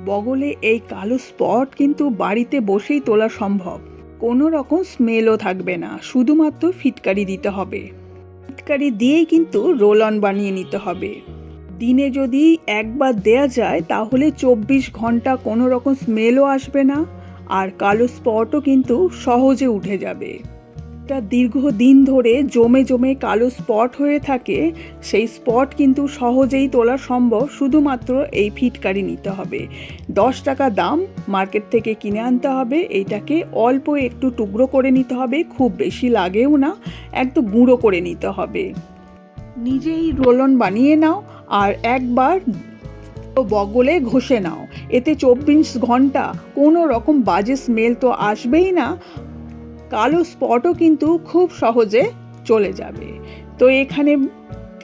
বগলে এই কালো স্পট কিন্তু বাড়িতে বসেই তোলা সম্ভব। কোনো রকম স্মেলও থাকবে না, শুধুমাত্র ফিটকারি দিতে হবে। ফিটকারি দিয়েই কিন্তু রোল অন বানিয়ে নিতে হবে। দিনে যদি একবার দেয়া যায় তাহলে 24 ঘন্টা কোনো রকম স্মেলও আসবে না, আর কালো স্পটও কিন্তু সহজে উঠে যাবে। এটা দীর্ঘদিন ধরে জমে জমে কালো স্পট হয়ে থাকে, সেই স্পট কিন্তু সহজেই তোলা সম্ভব, শুধুমাত্র এই ফিটকারি নিতে হবে। 10 টাকা দাম, মার্কেট থেকে কিনে আনতে হবে। এইটাকে অল্প একটু টুকরো করে নিতে হবে, খুব বেশি লাগেও না, একটু গুঁড়ো করে নিতে হবে। নিজেই রোলন বানিয়ে নাও আর একবার বগলে ঘষে নাও। এতে 24 ঘন্টা কোনো রকম বাজে স্মেল তো আসবেই না, কালো স্পটও কিন্তু খুব সহজে চলে যাবে। তো এখানে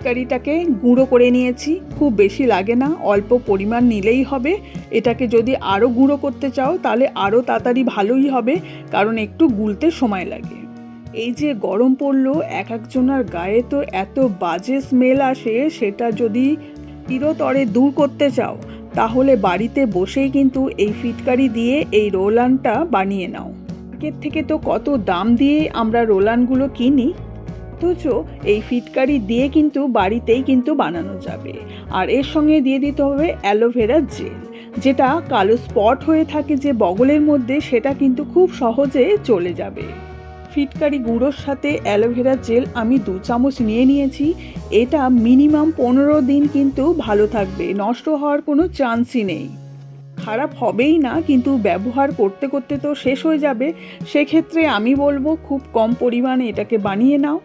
কারিটাকে গুঁড়ো করে নিয়েছি, খুব বেশি লাগে না, অল্প পরিমাণ নিলেই হবে। এটাকে যদি আরও গুঁড়ো করতে চাও তাহলে আরও তাড়াতাড়ি ভালোই হবে, কারণ একটু গুলতে সময় লাগে। এই যে গরম পড়লো, এক একজনের গায়ে তো এত বাজে স্মেল আসে, সেটা যদি চিরতরে দূর করতে চাও তাহলে বাড়িতে বসেই কিন্তু এই ফিটকারি দিয়ে এই রোলানটা বানিয়ে নাও। মার্কেট থেকে তো কত দাম দিয়ে আমরা রোলানগুলো কিনি, অথচ এই ফিটকারি দিয়ে কিন্তু বাড়িতেই কিন্তু বানানো যাবে। আর এর সঙ্গে দিয়ে দিতে হবে অ্যালোভেরা জেল, যেটা কালো স্পট হয়ে থাকে যে বগলের মধ্যে, সেটা কিন্তু খুব সহজে চলে যাবে। ফিটকারি গুঁড়োর সাথে অ্যালোভেরা জেল আমি 2 চামচ নিয়ে নিয়েছি। এটা মিনিমাম 15 দিন কিন্তু ভালো থাকবে, নষ্ট হওয়ার কোনো চান্সই নেই। খারাপ হবেই না, কিন্তু ব্যবহার করতে করতে তো শেষ হয়ে যাবে। সেক্ষেত্রে আমি বলবো খুব কম পরিমাণে এটাকে বানিয়ে নাও,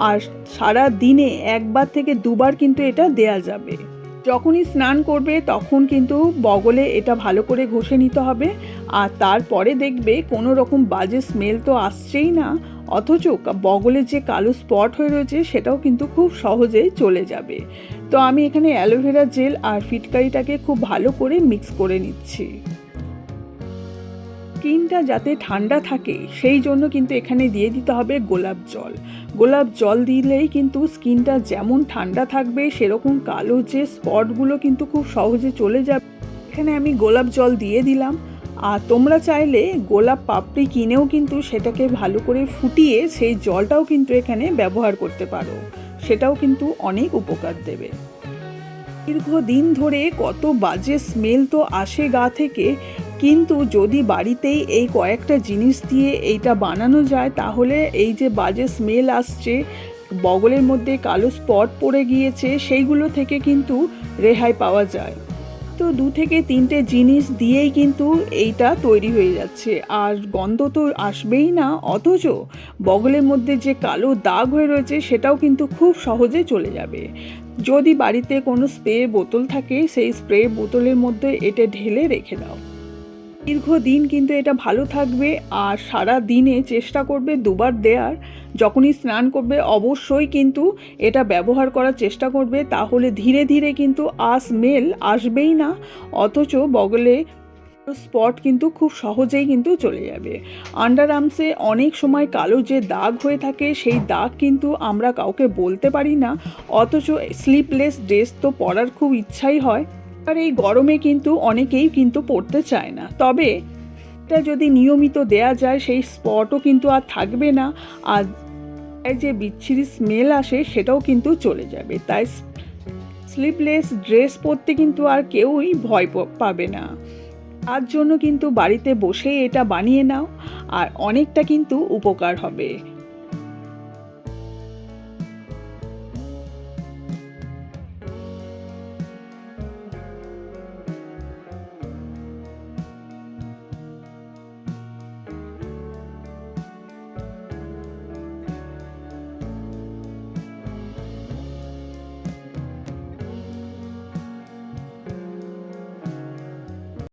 আর সারা দিনে একবার থেকে দুবার কিন্তু এটা দেয়া যাবে। যখনই স্নান করবে তখন কিন্তু বগলে এটা ভালো করে ঘষে নিতে হবে, আর তারপরে দেখবে কোনো রকম বাজে স্মেল তো আসছেই না, অথচ বগলে যে কালো স্পট হয়ে রয়েছে সেটাও কিন্তু খুব সহজেই চলে যাবে। তো আমি এখানে অ্যালোভেরা জেল আর ফিটকারিটাকে খুব ভালো করে মিক্স করে নিচ্ছি। স্কিনটা যাতে ঠান্ডা থাকে সেই জন্য কিন্তু এখানে দিয়ে দিতে হবে গোলাপ জল। গোলাপ জল দিলেই কিন্তু স্কিনটা যেমন ঠান্ডা থাকবে, সেরকম কালো যে স্পটগুলো কিন্তু খুব সহজে চলে যাবে। এখানে আমি গোলাপ জল দিয়ে দিলাম, আর তোমরা চাইলে গোলাপ পাপড়ি কিনেও কিন্তু সেটাকে ভালো করে ফুটিয়ে সেই জলটাও কিন্তু এখানে ব্যবহার করতে পারো, সেটাও কিন্তু অনেক উপকার দেবে। দীর্ঘদিন ধরে কত বাজে স্মেল তো আসে গা থেকে, কিন্তু যদি বাড়িতেই এই কয়েকটা জিনিস দিয়ে এইটা বানানো যায় তাহলে এই যে বাজে স্মেল আসছে, বগলের মধ্যে কালো স্পট পড়ে গিয়েছে, সেইগুলো থেকে কিন্তু রেহাই পাওয়া যায়। তো 2 থেকে 3টে জিনিস দিয়েই কিন্তু এইটা তৈরি হয়ে যাচ্ছে, আর গন্ধ তো আসবেই না, অথচ বগলের মধ্যে যে কালো দাগ হয়ে রয়েছে সেটাও কিন্তু খুব সহজে চলে যাবে। যদি বাড়িতে কোনো স্প্রে বোতল থাকে, সেই স্প্রে বোতলের মধ্যে এটা ঢেলে রেখে দাও। দীর্ঘদিন কিন্তু এটা ভালো থাকবে, আর সারা দিনে চেষ্টা করবে দুবার দেওয়ার। যখনই স্নান করবে অবশ্যই কিন্তু এটা ব্যবহার করার চেষ্টা করবে, তাহলে ধীরে ধীরে কিন্তু স্মেল আসবেই না, অথচ বগলে স্পট কিন্তু খুব সহজেই কিন্তু চলে যাবে। আন্ডার আর্মসে অনেক সময় কালো যে দাগ হয়ে থাকে, সেই দাগ কিন্তু আমরা কাউকে বলতে পারি না, অথচ স্লিপলেস ড্রেস তো পরার খুব ইচ্ছাই হয়, আর এই গরমে কিন্তু অনেকেই কিন্তু পরতে চায় না। তবে এটা যদি নিয়মিত দেয়া যায় সেই স্পটও কিন্তু আর থাকবে না, আর যে বিচ্ছিরি স্মেল আসে সেটাও কিন্তু চলে যাবে। তাই স্লিপলেস ড্রেস পরতে কিন্তু আর কেউই ভয় পাবে না। তার জন্য কিন্তু বাড়িতে বসেই এটা বানিয়ে নাও, আর অনেকটা কিন্তু উপকার হবে।